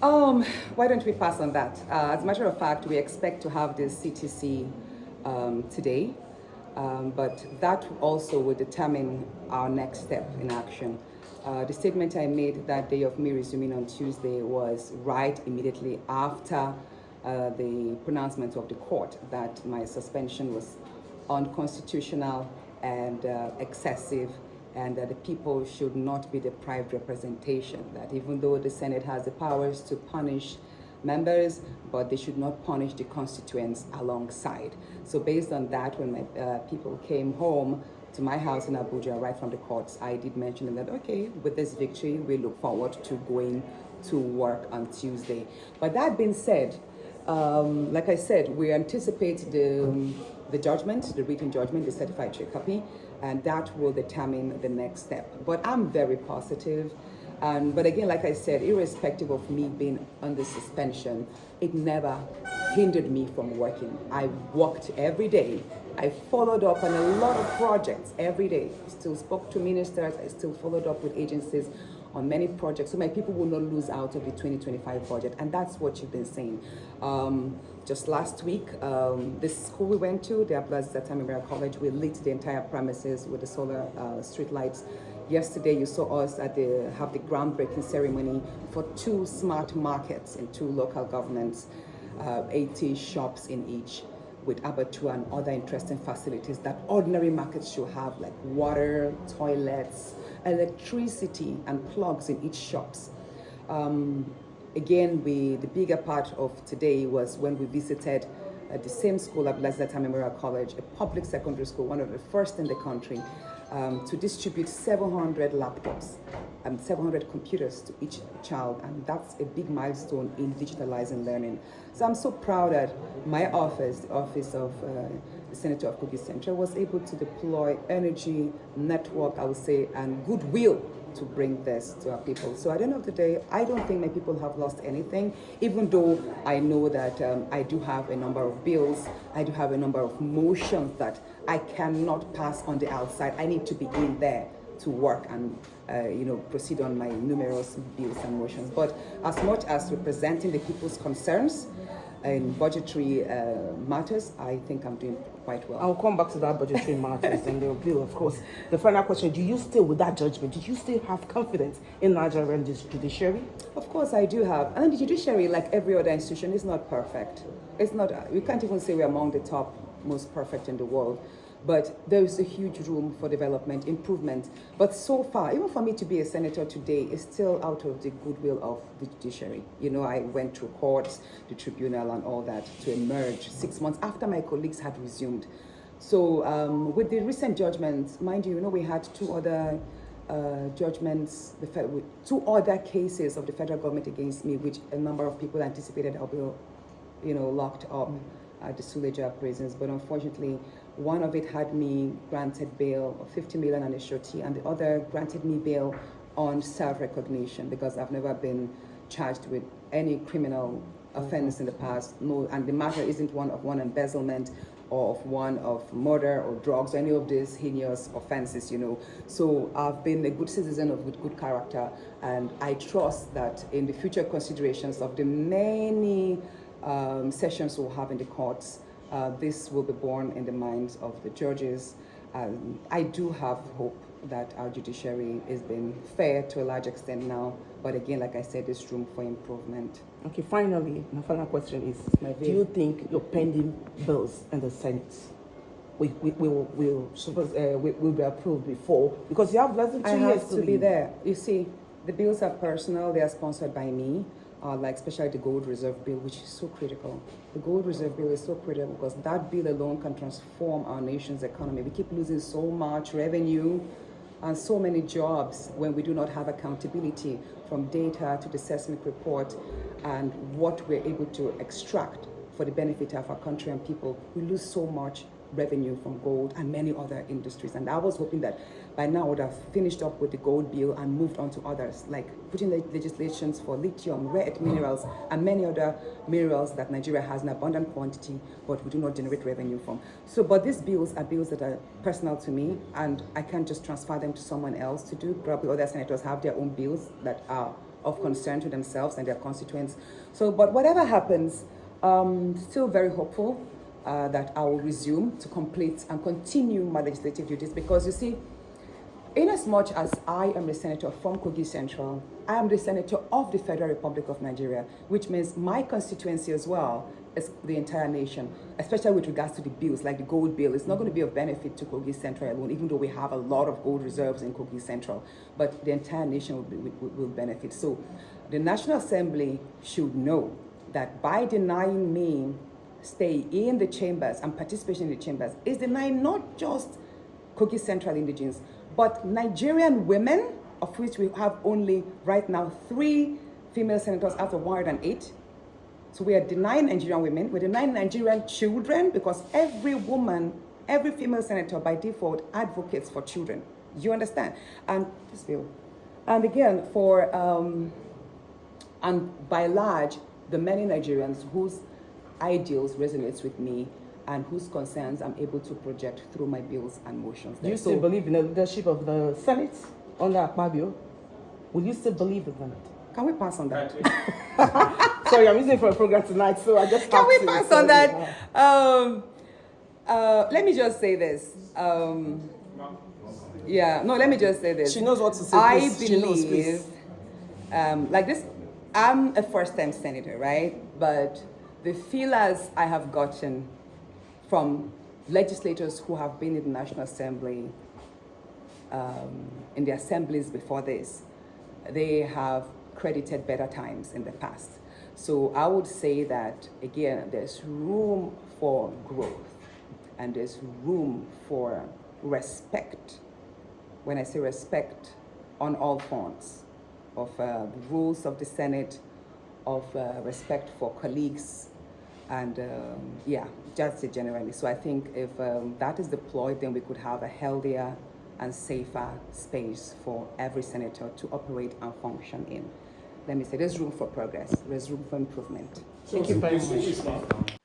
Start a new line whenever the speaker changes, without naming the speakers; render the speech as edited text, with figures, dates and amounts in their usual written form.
Why don't we pass on that? As a matter of fact, we expect to have this CTC today, but that also will determine our next step in action. The statement I made that day of me resuming on Tuesday was right immediately after the pronouncement of the court that my suspension was unconstitutional and excessive, and that the people should not be deprived representation. That even though the Senate has the powers to punish members, but they should not punish the constituents alongside. So based on that, when my people came home to my house in Abuja, right from the courts, I did mention them that, okay, with this victory, we look forward to going to work on Tuesday. But that being said, like I said, we anticipate the judgment, the written judgment, the certified trade copy, and that will determine the next step. But I'm very positive. But again, like I said, irrespective of me being under suspension, it never hindered me from working. I worked every day. I followed up on a lot of projects every day. Still spoke to ministers. I still followed up with agencies on many projects, so my people will not lose out of the 2025 budget, and that's what you've been saying. Just last week, this school we went to, the Abdulaziz College, we lit the entire premises with the solar street lights. Yesterday, you saw us have the groundbreaking ceremony for 2 smart markets in 2 local governments, 80 shops in each, with abattoir and other interesting facilities that ordinary markets should have, like water, toilets, electricity, and plugs in each shops. Again, the bigger part of today was when we visited the same school, Abdulaziz Memorial College, a public secondary school, one of the first in the country, to distribute 700 laptops and 700 computers to each child, and that's a big milestone in digitalizing learning. So I'm so proud that my office, the office of the Senator of Kogi Central, was able to deploy energy, network, I would say, and goodwill to bring this to our people. So at the end of the day, I don't think my people have lost anything, even though I know that I do have a number of bills, I do have a number of motions that I cannot pass on the outside. I need to be in there to work and proceed on my numerous bills and motions. But as much as representing the people's concerns in budgetary matters, I think I'm doing quite well.
I'll come back to that budgetary matters and the bill, of course. The final question, do you still, with that judgment, do you still have confidence in Nigerian judiciary?
Of course I do have. And the judiciary, like every other institution, is not perfect. It's not, we can't even say we're among the top most perfect in the world. But there is a huge room for development, improvement. But so far, even for me to be a senator today is still out of the goodwill of the judiciary. I went through courts, the tribunal and all that to emerge 6 months after my colleagues had resumed. So with the recent judgments, mind you, we had 2 other judgments, 2 other cases of the federal government against me, which a number of people anticipated I'll be, locked up at the Suleja prisons. But unfortunately, one of it had me granted bail of 50 million and a surety, and the other granted me bail on self-recognition because I've never been charged with any criminal offense in the past. No, and the matter isn't one of embezzlement or of one of murder or drugs or any of these heinous offenses, So I've been a good citizen with good character, and I trust that in the future considerations of the many sessions we'll have in the courts, this will be borne in the minds of the judges. I do have hope that our judiciary is being fair to a large extent now, but again, like I said, there's room for improvement.
Okay, finally, my final question is, do you think your pending bills in the Senate will be approved before? Because you have less than 2 years
I have to be there. You see, the bills are personal, they are sponsored by me. Like especially the gold reserve bill, which is so critical. The gold reserve bill is so critical because that bill alone can transform our nation's economy. We keep losing so much revenue and so many jobs when we do not have accountability from data to the seismic report and what we're able to extract for the benefit of our country and people. We lose so much revenue from gold and many other industries. And I was hoping that by now I would have finished up with the gold bill and moved on to others, like putting legislations for lithium, rare earth minerals, and many other minerals that Nigeria has in abundant quantity, but we do not generate revenue from. So, but these bills are bills that are personal to me, and I can't just transfer them to someone else to do. Probably other senators have their own bills that are of concern to themselves and their constituents. So, but whatever happens, still very hopeful that I will resume to complete and continue my legislative duties, because you see, in as much as I am the senator from Kogi Central, I am the senator of the Federal Republic of Nigeria, which means my constituency as well is the entire nation, especially with regards to the bills, like the gold bill. It's not going to be of benefit to Kogi Central alone, even though we have a lot of gold reserves in Kogi Central, but the entire nation will benefit. So the National Assembly should know that by denying me stay in the chambers and participation in the chambers is denying not just Kogi Central indigents, but Nigerian women, of which we have only right now 3 female senators out of 108. So we are denying Nigerian women, we're denying Nigerian children, because every woman, every female senator by default advocates for children. You understand? And this bill. And again, and by large, the many Nigerians whose ideals resonates with me and whose concerns I'm able to project through my bills and motions.
Do you still believe in the leadership of the Senate under Akpoti? Will you still believe in that?
Can we pass on that?
Sorry, I'm using it for a program tonight, so I just
Can we pass on that? Let me just say this. Let me just say this.
She knows what to say.
I
She knows,
believe, like this, I'm a first-time senator, right? But the feelers I have gotten from legislators who have been in the National Assembly, in the assemblies before this, they have credited better times in the past. So I would say that, again, there's room for growth and there's room for respect. When I say respect, on all fronts of the rules of the Senate, of respect for colleagues, and just generally. So I think if that is deployed, then we could have a healthier and safer space for every senator to operate and function in. Let me say, there's room for progress, there's room for improvement.
Thank you very much.